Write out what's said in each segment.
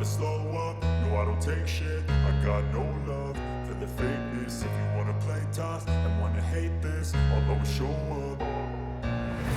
slow up, no I don't take shit. I got no love for the fakeness. If you wanna play tough and wanna hate this, I'll always show up.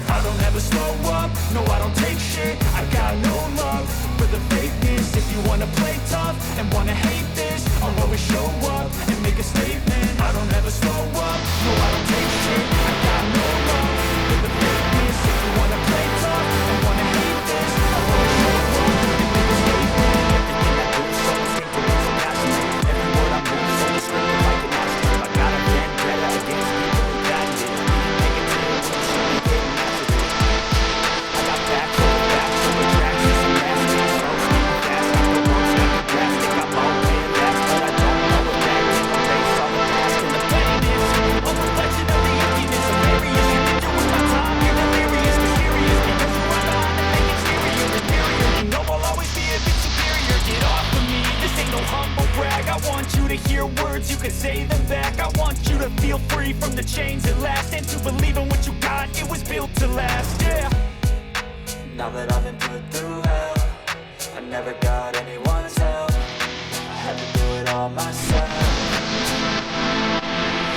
I don't ever slow up, no I don't take shit. I got no love for the fakeness. If you wanna play tough and wanna hate this, I'll always show up and make a statement. I don't ever slow up, no I don't take shit. I got no love for the fakeness. If you wanna play tough and wanna hate this, I'll always show up and make a statement. Everything I do is so instinctive, so passionate. Every word I move is so descriptive like an astronaut. I got a vendetta against people who patent it. Negative, when you should be getting after it. I got facts over tracks, and some nasty. Slow, speaking fast, got the words, got the drastic. I'm all in, that's what I don't know what that is. My face on the past and the pettiness. A reflection of the emptiness of areas. You've been doing my time, you're delirious, mysterious. Because you run behind and make exterior inferior. You know I'll always be a bit superior. Get off of me, this ain't no humble brag. I want you to hear words, you can say them back. I want you to feel free from the chains at last, and to believe in what you got, it was built to last, yeah. Now that I've been put through hell, I never got anyone's help. I had to do it all myself.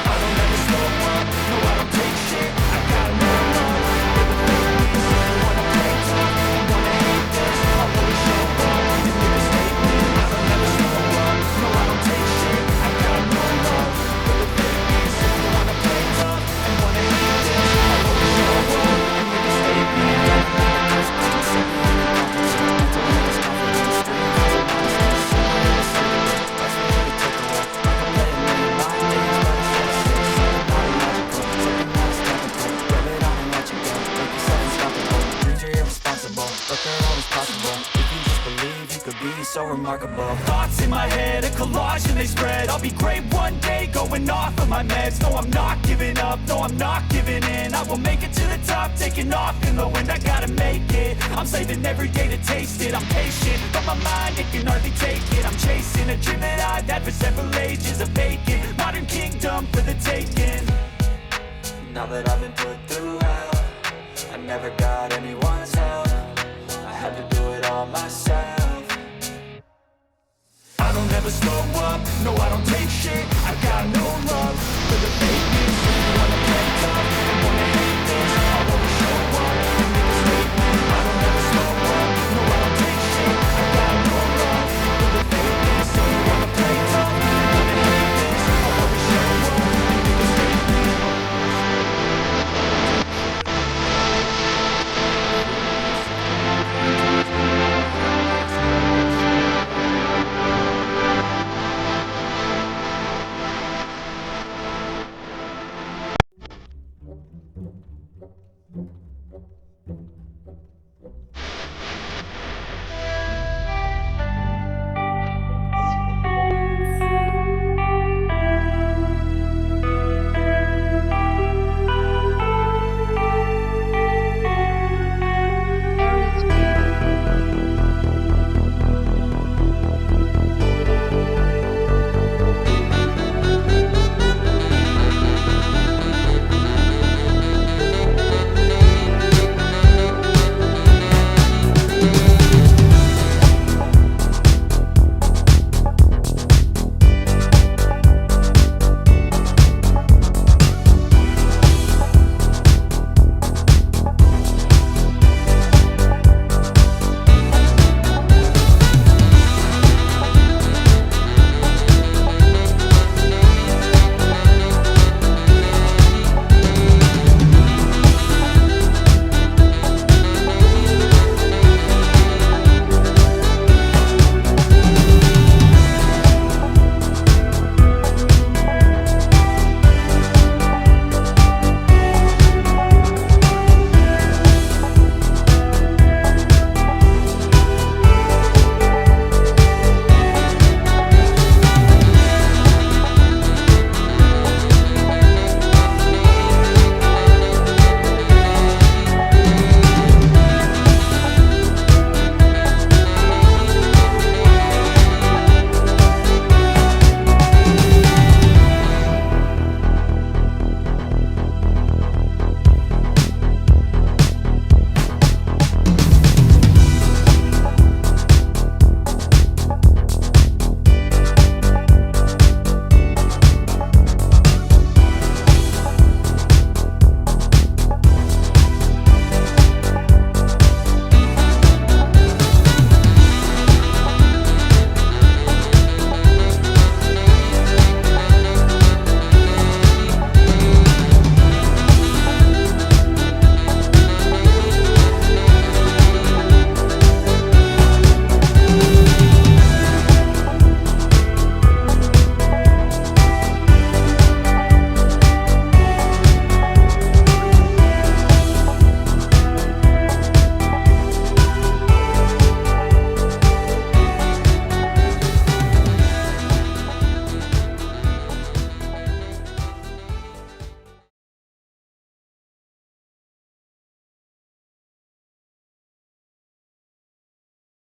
I don't ever slow up, no I don't take shit. I got no love for the fakeness. If you wanna play tough and wanna hate this, I'll always show up and make a statement. I don't ever slow up, no I don't take shit. I got no love for the fakeness. If you wanna play tough and wanna hate this, I'll always show up and make a statement. But they're always possible. If you just believe, you could be so remarkable. Thoughts in my head, a collage and they spread. I'll be great one day, going off of my meds. No, I'm not giving up, no, I'm not giving in. I will make it to the top, taking off in the wind. I gotta make it, I'm saving every day to taste it. I'm patient, but my mind, it can hardly take it. I'm chasing a dream that I've had for several ages. A vacant, modern kingdom for the taking. Now that I've been put through hell, I never got anyone's help. I had to do it all myself. I don't ever slow up, no I don't take shit. I got no love for the fake.